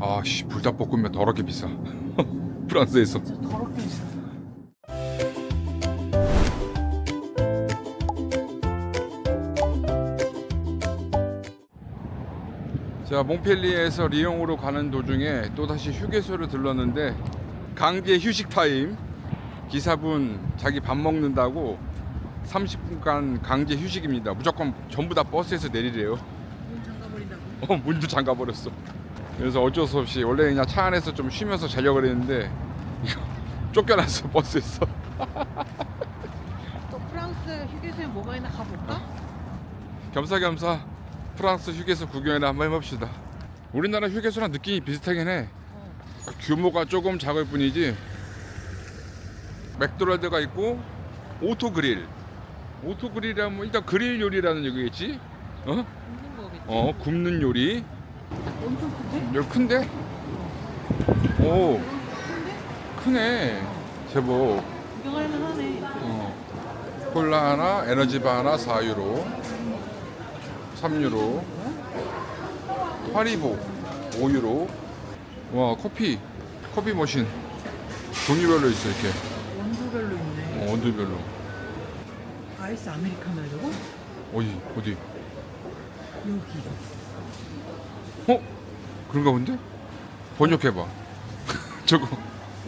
아씨, 불닭볶음면 더럽게 비싸. 프랑스에서. 진짜 더럽게 비싸. 자, 몽펠리에서 리옹으로 가는 도중에 또다시 휴게소를 들렀는데 강제 휴식 타임. 기사분 자기 밥 먹는다고 30분간 강제 휴식입니다. 무조건 전부 다 버스에서 내리래요. 문 잠가버린다고? 문도 잠가버렸어. 그래서 어쩔 수 없이 원래 그냥 차 안에서 좀 쉬면서 자려고 그랬는데 이거 쫓겨났어, 버스에서. 또 프랑스 휴게소에 뭐가 있나 가볼까? 겸사겸사 프랑스 휴게소 구경이나 한번 해봅시다. 우리나라 휴게소랑 느낌이 비슷하긴 해. 규모가 조금 작을 뿐이지. 맥도날드가 있고 오토그릴. 오토그릴이라면 일단 그릴 요리라는 얘기겠지? 굽는 거겠지? 굽는 요리. 엄청 큰데? 여기 큰데? 오, 큰데? 크네. 제법. 구경할만 하네. 콜라 하나, 에너지바 하나 4유로, 3유로, 파리보 5유로. 와, 커피 머신 종류별로 있어. 이렇게 원두별로 있네. 원두별로. 아이스 아메리카노라고? 어디? 여기. 그런가 본데? 번역해봐. 저거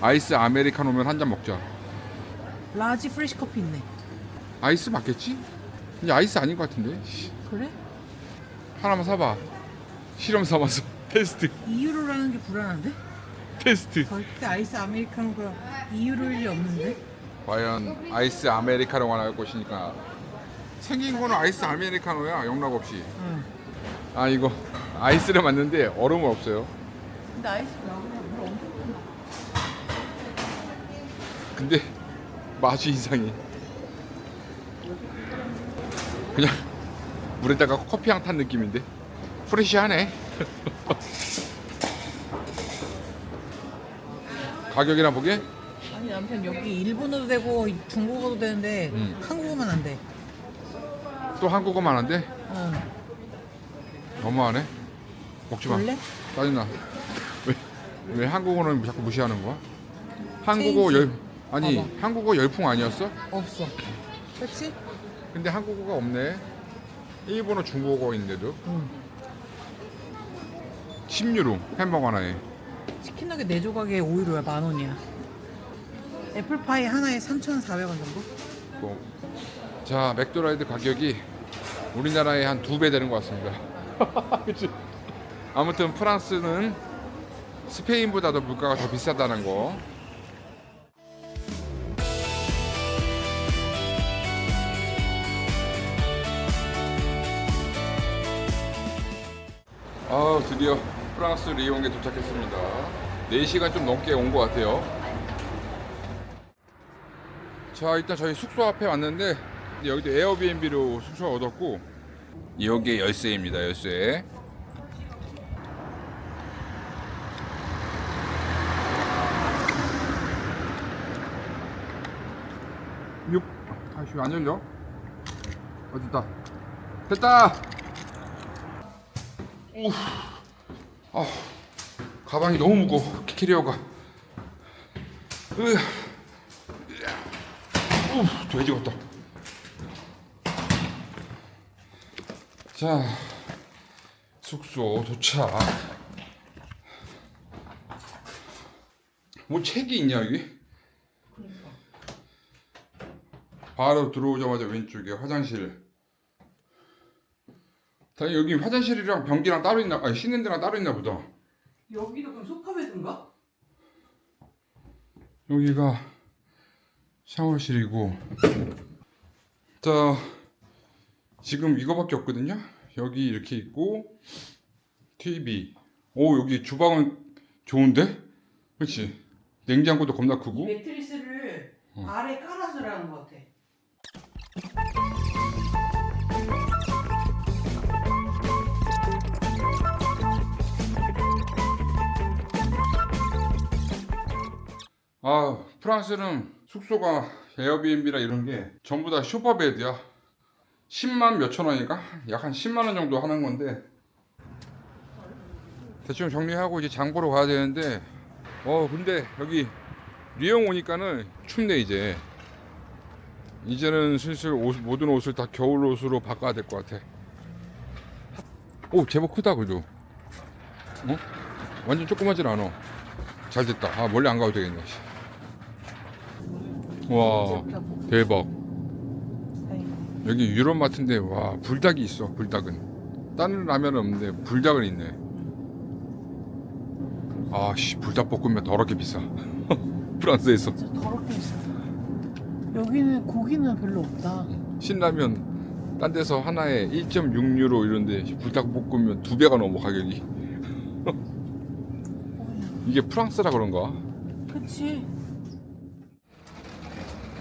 아이스 아메리카노면 한 잔 먹자. 라지 프레시 커피 있네. 아이스 맞겠지? 근데 아이스 아닌 것 같은데. 그래? 하나만 사봐. 실험 삼아서 테스트. 2유로라는 게 불안한데? 테스트. 절대 아이스 아메리카노가 2유로일 리 없는데? 과연 아이스 아메리카노가 나올 것이니까. 생긴 거는 아이스 아메리카노야, 영락 없이. 응. 아, 이거 아이스를 맞는데 얼음은 없어요. 근데 아이스 나오면 물 엄청 근데 맛이 이상해. 그냥 물에다가 커피향 탄 느낌인데 프레시하네. 가격이나 보게? 아니 남편 여기 일본어도 되고 중국어도 되는데 한국어만 안 돼. 또 한국어만 한데? 응. 너무하네. 먹지마. 원래? 짜증나. 왜 한국어는 자꾸 무시하는 거야? 한국어 체인지. 아니 봐봐. 한국어 열풍 아니었어? 없어. 그렇지? 근데 한국어가 없네. 일본어 중국어인데도. 응. 10유로 햄버거 하나에. 치킨 너겟 4조각에 5유로야. 10,000원이야. 애플파이 하나에 3,400원 정도? 뭐. 자, 맥도날드 가격이 우리나라의 한 2배 되는 것 같습니다. 그치? 아무튼 프랑스는 스페인보다도 물가가 더 비싸다는 거. 드디어 프랑스 리옹에 도착했습니다. 4시간 좀 넘게 온 것 같아요. 자, 일단 저희 숙소 앞에 왔는데 여기도 에어비앤비로 숙소 얻었고, 여기에 열쇠입니다. 열쇠. 아씨, 왜 안 열려? 어딨다. 됐다. 우. 가방이 너무 무거워. 캐리어가. 돼지 같다. 자, 숙소 도착. 뭐 책이 있냐 여기? 바로 들어오자마자 왼쪽에 화장실. 당연히 여기 화장실이랑 변기랑 따로 있나? 아니, 씻는 데랑 따로 있나 보다. 여기도 그럼 소파베드인가? 여기가 샤워실이고. 자, 지금 이거밖에 없거든요. 여기 이렇게 있고 TV. 오, 여기 주방은 좋은데? 그렇지. 냉장고도 겁나 크고. 매트리스를 아래 깔아서 라는 것 같아. 프랑스는 숙소가 에어비앤비라 이런 게 전부 다 슈퍼베드야. 10만 몇천 원인가? 약 한 10만 원 정도 하는 건데 대충 정리하고 이제 장 보러 가야 되는데 근데 여기 리옹 오니까는 춥네. 이제는 슬슬 모든 옷을 다 겨울 옷으로 바꿔야 될 것 같아. 오, 제법 크다. 그래도 완전 조그마질 않아. 잘 됐다. 멀리 안 가도 되겠네. 와, 대박. 여기 유럽 마트인데 와, 불닭이 있어. 불닭은 다른 라면은 없는데 불닭은 있네. 아씨, 불닭볶음면 더럽게 비싸. 프랑스에서 진짜 더럽게 비싸. 여기는 고기는 별로 없다. 신라면 딴 데서 하나에 1.6유로 이런데 불닭볶음면 2배가 넘어 가격이. 이게 프랑스라 그런가? 그치.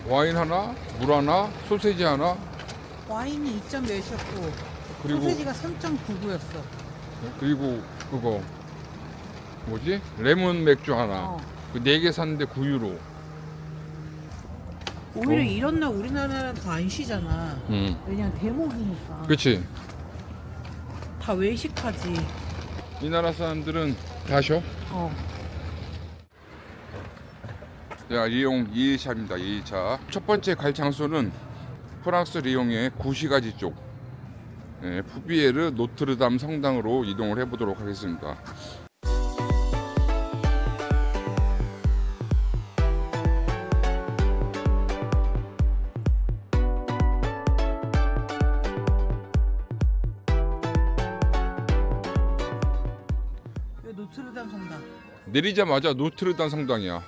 와인 하나, 물 하나, 소세지 하나, 와인이 2점 몇이었고 그리고 소세지가 3.99였어. 그리고 그거 뭐지? 레몬 맥주 하나. 그 4개 샀는데 9유로. 오히려 이런 날 우리나라는 더 안 쉬잖아. 왜냐면 대목이니까. 그치? 다 외식하지. 이 나라 사람들은 다 쉬어? 자, 리옹 2일차입니다. 2일차. 첫 번째 갈 장소는 프랑스 리옹의 구시가지 쪽, 푸비에르 노트르담 성당으로 이동을 해보도록 하겠습니다. 노트르담 성당. 내리자마자 노트르담 성당이야.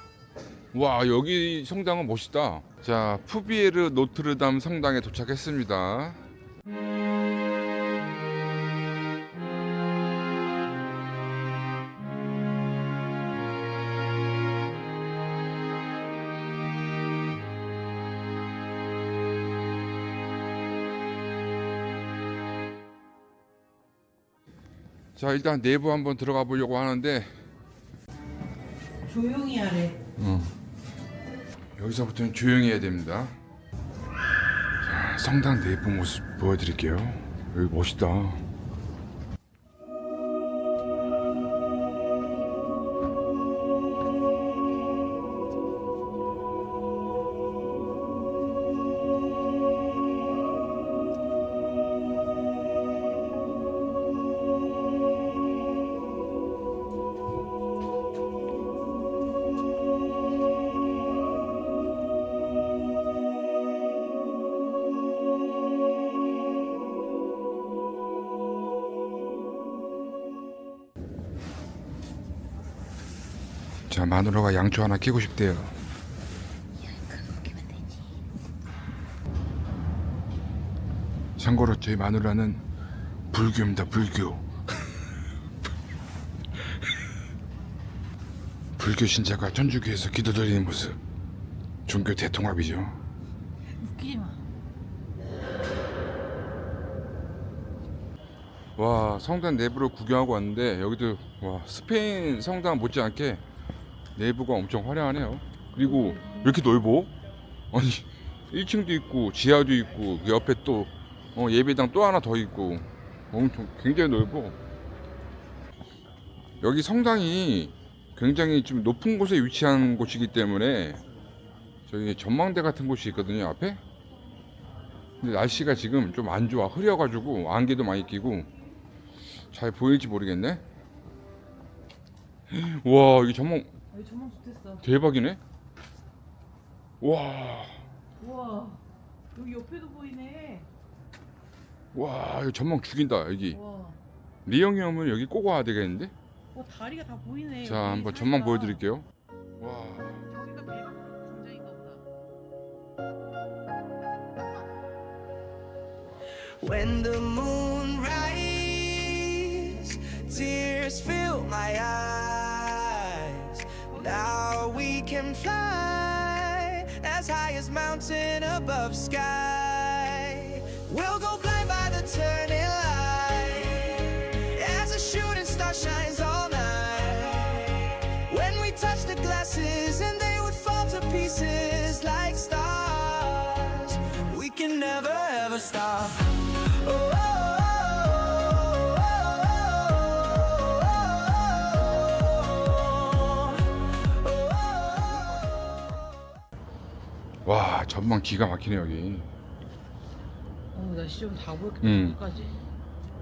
와, 여기 성당은 멋있다. 자, 푸비에르 노트르담 성당에 도착했습니다. 자, 일단 내부 한번 들어가 보려고 하는데 조용히 하래. 여기서부터는 조용히 해야 됩니다. 자, 성당 내부 모습 보여드릴게요. 여기 멋있다. 자, 마누라가 양초 하나 키고 싶대요. 참고로 저희 마누라는 불교입니다. 불교. 불교 신자가 천주교에서 기도드리는 모습, 종교 대통합이죠. 웃기지 마. 와, 성당 내부를 구경하고 왔는데 여기도 와, 스페인 성당 못지않게 내부가 엄청 화려하네요. 그리고 왜 이렇게 넓어? 아니, 1층도 있고 지하도 있고 그 옆에 또 예배당 또 하나 더 있고 엄청 굉장히 넓어. 여기 성당이 굉장히 좀 높은 곳에 위치한 곳이기 때문에 저기 전망대 같은 곳이 있거든요, 앞에. 근데 날씨가 지금 좀 안 좋아. 흐려가지고 안개도 많이 끼고 잘 보일지 모르겠네. 와, 여기 전망 여기 전망 좋댔어. 대박이네. 와, 우와. 여기 옆에도 보이네. 와, 여기 전망 죽인다. 여기 와. 리옹이 오면 여기 꼭 와야 되겠는데. 다리가 다 보이네. 자, 여기 한번 사이가. 전망 보여드릴게요. 와, 저기가 매력 광장인가 보다. When the moon rises, tears fill my eyes. Now we can fly as high as mountain above sky. We'll go blind by the turning light as a shooting star shines all night. When we touch the glasses and they would fall to pieces like stars. We can never ever stop. Oh, oh, oh, oh, oh, oh, oh. 와, 전망 기가 막히네 여기. 날씨 좀 다 보였겠다. 음. 여기까지.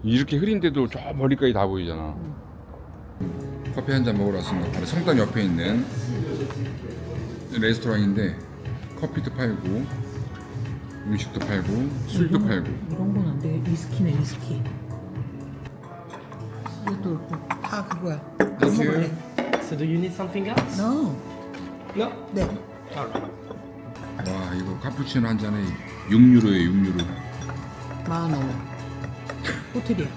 이렇게 흐린데도 저 멀리까지 다 보이잖아. 커피 한 잔 먹으러 왔습니다. 바로 성당 옆에 있는 레스토랑인데 커피도 팔고 음식도 팔고 술도 팔고. 이런 건 안 돼. 위스키네 위스키. 이것도 그렇고 다 그거야. 안 Thank you. 먹을래. So do you need something else? No. No. 네. 와, 이거 카푸치노 한 잔에 6유로에 6유로. 10,000원. 호텔이야.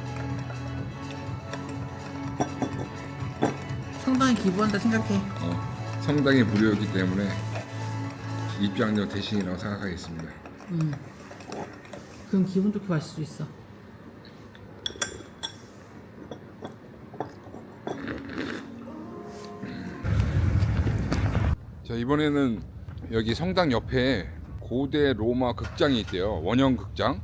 성당에 기부한다 생각해. 성당이 무료였기 때문에 입장료 대신이라고 생각하겠습니다. 그럼 기분 좋게 마실 수 있어. 자, 이번에는 여기 성당 옆에 고대 로마 극장이 있대요. 원형 극장.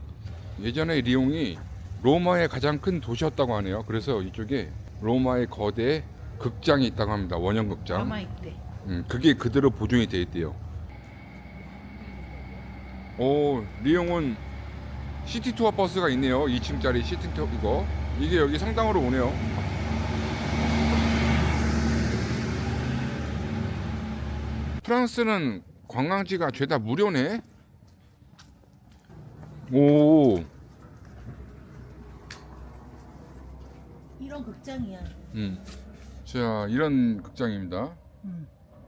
예전에 리옹이 로마의 가장 큰 도시였다고 하네요. 그래서 이쪽에 로마의 거대 극장이 있다고 합니다. 원형 극장. 남아있대. 그게 그대로 보존이 돼 있대요. 오, 리옹은 시티 투어 버스가 있네요. 2층짜리 시티 투어 이거. 이게 여기 성당으로 오네요. 프랑스는 관광지가 죄다 무료네. 오, 이런 극장이야. 자, 이런 극장입니다.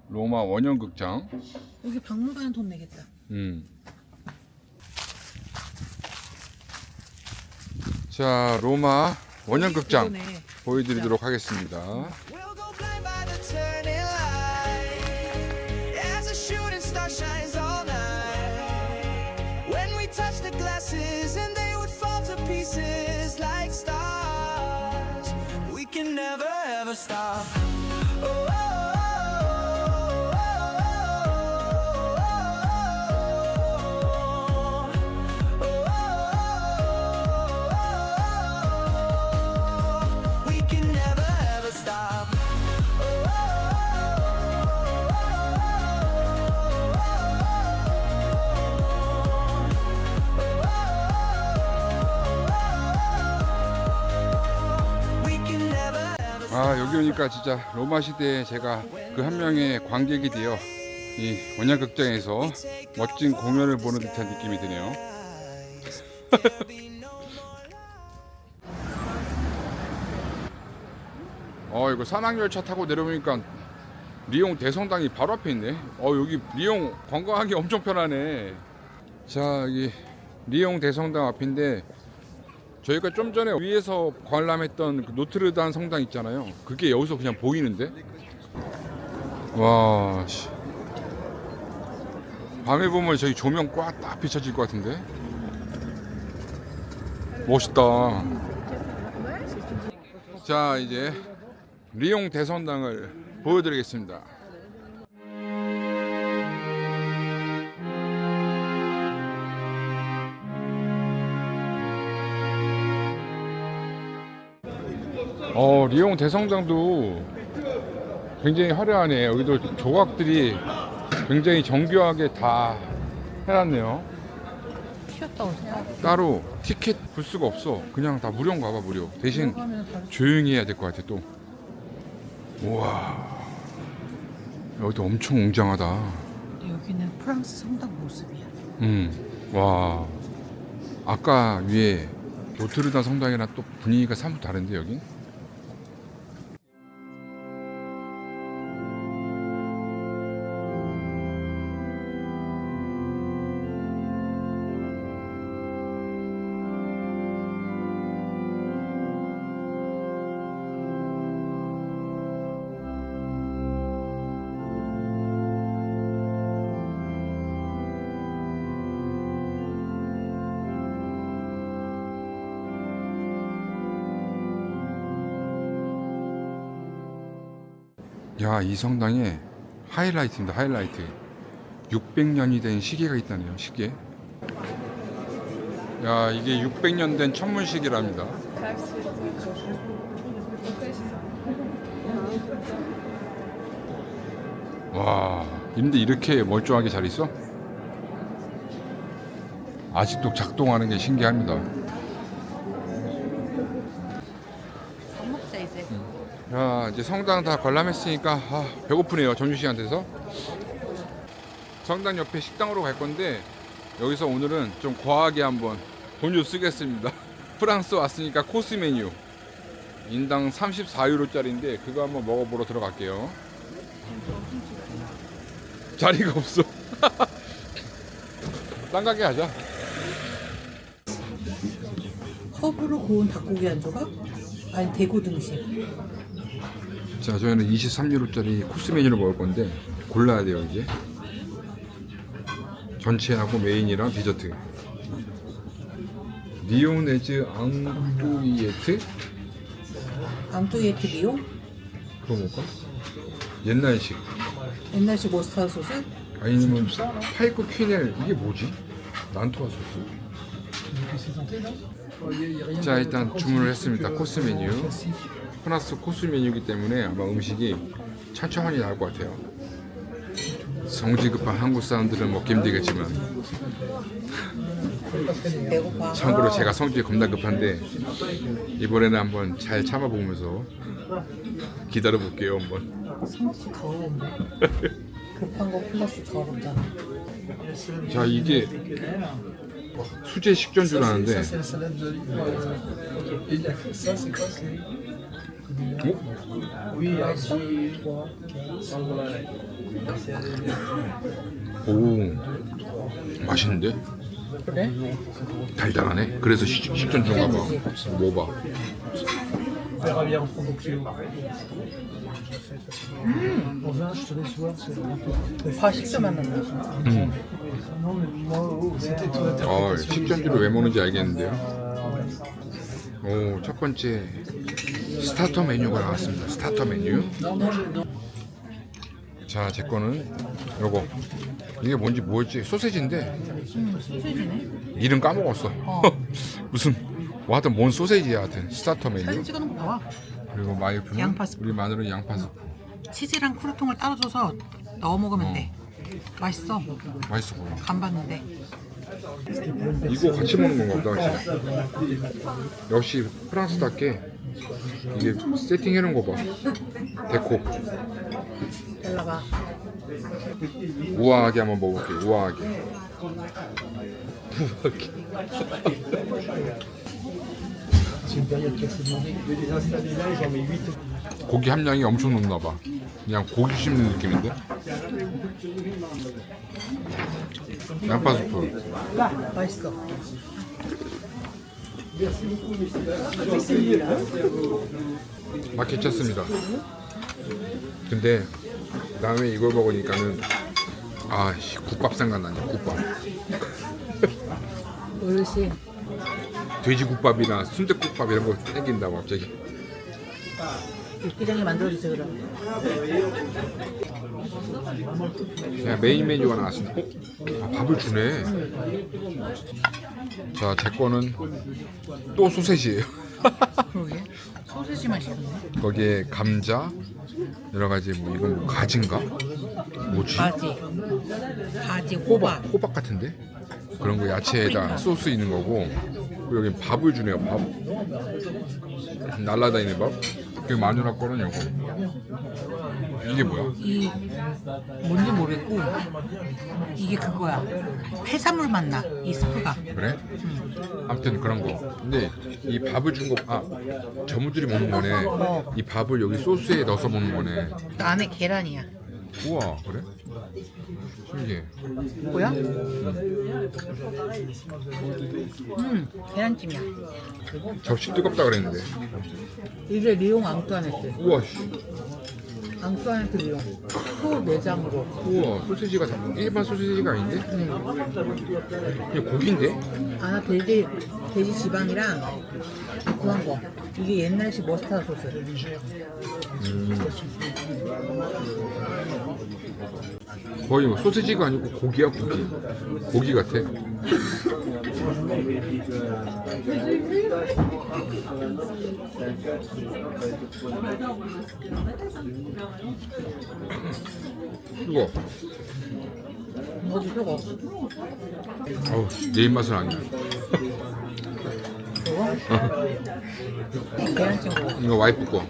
로마 원형 극장. 여기 박물관은 돈 내겠다. 자, 로마 원형 극장 그거네. 보여드리도록 하겠습니다. We'll go blind by the turning light as a shooting star shines all night. When we touch the glasses and they would fall to pieces like stars. We can never ever stop. Oh, oh, we can never ever stop. We can never ever 아, 여기 오니까 진짜 로마 시대에 제가 그 한 명의 관객이 되어 이 원형 극장에서 멋진 공연을 보는 듯한 느낌이 드네요. 이거 산악열차 타고 내려오니까 리옹 대성당이 바로 앞에 있네. 여기 리옹 관광하기 엄청 편하네. 자, 여기 리옹 대성당 앞인데 저희가 좀 전에 위에서 관람했던 그 노트르담 성당 있잖아요. 그게 여기서 그냥 보이는데. 와, 씨. 밤에 보면 저기 조명 꽉 딱 비춰질 것 같은데. 멋있다. 자, 이제 리옹 대성당을 보여드리겠습니다. 리옹 대성당도 굉장히 화려하네. 여기도 조각들이 굉장히 정교하게 다 해놨네요. 튀었다고 생각. 따로 티켓 부스가 없어. 그냥 다 무료인가 봐. 무료. 대신 조용히 해야 될 것 같아 또. 우와, 여기도 엄청 웅장하다. 여기는 프랑스 성당 모습이야. 와, 아까 위에 노트르담 성당이랑 또 분위기가 사뭇 다른데 여긴? 야, 이 성당에 하이라이트입니다. 하이라이트. 600년이 된 시계가 있다네요. 시계. 야, 이게 600년 된 천문시계랍니다. 와, 근데 이렇게 멀쩡하게 잘 있어? 아직도 작동하는 게 신기합니다. 밥 먹자 이제. 자, 이제 성당 다 관람했으니까 배고프네요. 점심시간 돼서. 성당 옆에 식당으로 갈 건데 여기서 오늘은 좀 과하게 한번 돈 좀 쓰겠습니다. 프랑스 왔으니까 코스 메뉴 인당 34유로짜리인데 그거 한번 먹어보러 들어갈게요. 자리가 없어. 딴 가게 하자. 허브로 구운 닭고기 한 조각? 아니 대구 등심. 자, 저희는 23유로짜리 코스 메뉴를 먹을 건데 골라야 돼요. 이제 전체하고 메인이랑 디저트. 리오네즈 앙뚜이에트? 앙뚜이에트 리옹? 그거 뭘까? 옛날식. 옛날식 머스타드 소스? 아니면 파이크 퀴넬. 이게 뭐지? 난토아 소스. 자, 일단 주문을 했습니다. 코스 메뉴. 프랑스 코스 메뉴이기 때문에 아마 음식이 천천히 나올 것 같아요. 성질 급한 한국 사람들은 먹기 힘들겠지만 배고파. 참고로 제가 성질이 겁나 급한데 이번에는 한번 잘 참아보면서 기다려 볼게요. 한번. 성질 더러운데. 급한 거 플러스 더럽잖아. 자, 이게 수제 식전 줄 아는데 오, 맛있는데? 그래? 달달하네. 그래서 식전 주인가 봐. 먹어봐. verra bien en production. Enfin, je te laisse voir. 과식도 만난다. 식전주를 왜 먹는지 알겠는데요. 오, 첫 번째 스타터 메뉴가 나왔습니다. 스타터 메뉴. 자, 제 거는 요거. 이게 뭔지 뭐였지? 소세지인데 소세지네. 이름 까먹었어. 무슨 뭐 하여튼 뭔 소세지야. 하여튼 스타터 사진 메뉴. 찍어놓은 거 봐봐. 그리고 마요프는 양파 스프. 우리 마늘은 양파 스프. 치즈랑 크루통을 따로 줘서 넣어 먹으면 돼. 맛있어. 맛있어 보여. 간 봤는데. 이거 같이 먹는 건가 보다. 역시 프랑스답게 이게 세팅해놓은 거 봐. 데코. 잘라봐. 우아하게 한번 먹어볼게요. 우아하게. C'est une période qui a assez demandé de les installer là, j'en mets 8. 고기 함량이 엄청 높나 봐. 그냥 고기 씹는 느낌인데. 양파 스프. 맛있어. 맛 괜찮습니다. 근데 다음에 이걸 먹으니까는 국밥 생각나냐. 국밥. 어르신. 돼지국밥이나 순댓국밥 이런 거 땡긴다고 갑자기. 육개장에 만들어주세요 그럼. 그냥 메인 메뉴가 나왔습니다. 밥을 주네. 자, 제 거는 또 소세지예요. 그러게. 소세지 맛있네. 거기에 감자, 여러 가지 뭐 이건 뭐 가지인가? 뭐지? 가지, 호박. 호박 같은데? 그런 거 야채에다 소스 있는 거고. 그리고 여기 밥을 주네요. 밥. 날라다니는 밥. 그 마누라 거는 요거. 이게 뭐야? 이 뭔지 모르겠고 이게 그거야. 해산물 맛나. 이 스프가. 그래? 아무튼 그런 거. 근데 이 밥을 준 거, 저무들이 먹는 거네. 이 밥을 여기 소스에 넣어서 먹는 거네. 그 안에 계란이야. 우와, 그래? 신기해. 뭐야? 계란찜이야. 접시 뜨겁다 그랬는데. 이게 리옹 앙뚜아네트. 우와, 씨. 앙뚜아네트 리옹. 소 내장으로. 우와, 소시지가 일반 소시지가 아닌데? 이게 고기인데? 아나 돼지 지방이랑 구한 거. 이게 옛날식 머스타드 소스. 거의 뭐 소시지가 아니고 고기야, 고기. 고기 같아. 이거 어디 저거? 어우, 내 입맛은 아니야. 저거? 계란찜 이거 와이프 거.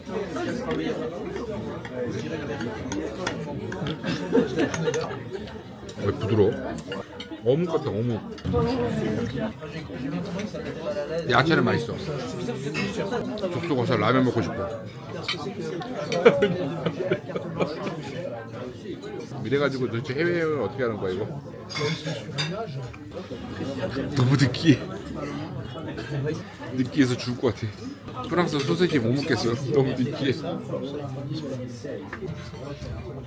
왜 부드러워? 어묵 같아, 어묵. 야채는 맛있어. 죽도 거서 라면 먹고 싶어. 이래가지고 도대체 해외여행을 어떻게 하는 거야, 이거? 너무 느끼해. 느끼해서 죽을 것 같아. 프랑스 소세지 못 먹겠어. 너무 느끼해.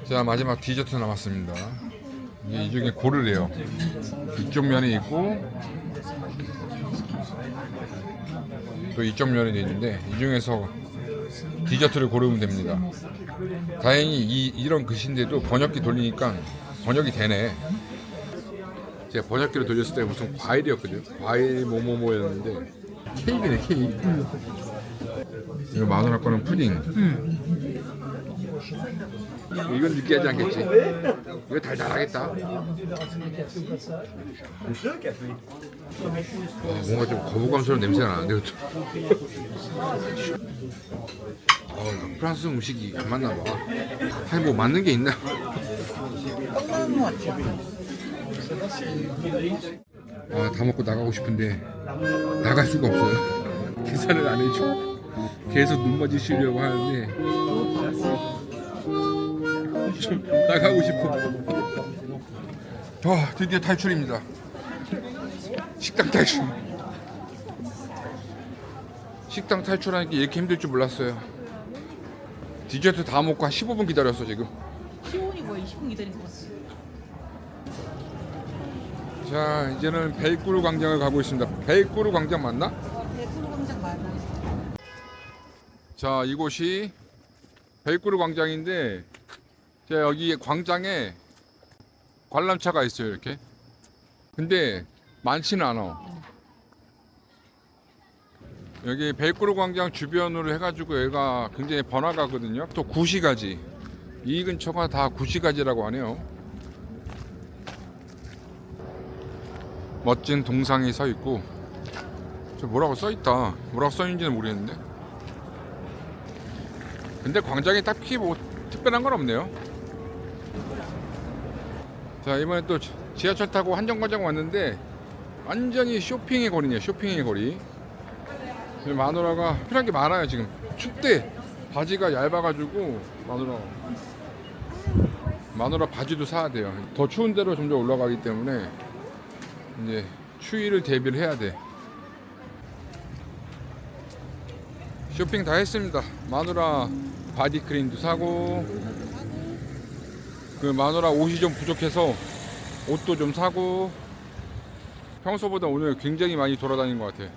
자, 마지막 디저트 남았습니다. 이게 이 중에 고르래요. 이쪽 면이 있고 또 이쪽 면이 있는데 이 중에서 디저트를 고르면 됩니다. 다행히 이런 글씨인데도 번역기 돌리니까 번역이 되네. 제가 번역기를 돌렸을 때 무슨 과일이었거든요. 과일 뭐뭐뭐였는데 케이크네, 케이크. 이거 마누라 거는 푸딩. 이건 느끼하지 않겠지? 이거 달달하겠다. 뭔가 좀 거부감스러운 냄새가 나는데 그쵸? 프랑스 음식이 안 맞나 봐. 아니 뭐 맞는 게 있나? 떡 먹는 것 같아. 다 먹고 나가고 싶은데 나갈 수가 없어요. 계산을 안 해줘. 계속 눈 맞으시려고 하는데 좀 나가고 싶어. 드디어 탈출입니다. 식당 탈출. 식당 탈출하니까 이렇게 힘들 줄 몰랐어요. 디저트 다 먹고 한 15분 기다렸어 지금. 15분이 뭐야? 20분 기다린 거지. 자, 이제는 벨꾸르 광장을 가고 있습니다. 벨꾸르 광장 맞나? 대구로 광장 맞아. 자, 이곳이 벨꾸르 광장인데 자, 여기 광장에 관람차가 있어요 이렇게. 근데 많지는 않아. 여기 벨꾸르 광장 주변으로 해가지고 여기가 굉장히 번화가거든요. 또 구시가지, 이 근처가 다 구시가지라고 하네요. 멋진 동상이 서 있고 저 뭐라고 써 있다. 뭐라고 써 있는지는 모르겠는데. 근데 광장에 딱히 뭐 특별한 건 없네요. 자, 이번에 또 지하철 타고 한정거장 왔는데 완전히 쇼핑의 거리네요. 쇼핑의 거리. 마누라가 필요한 게 많아요. 지금 춥대. 바지가 얇아가지고 마누라 바지도 사야 돼요. 더 추운 데로 점점 올라가기 때문에 이제 추위를 대비를 해야 돼. 쇼핑 다 했습니다. 마누라 바디크림도 사고, 그 마누라 옷이 좀 부족해서 옷도 좀 사고, 평소보다 오늘 굉장히 많이 돌아다닌 것 같아요.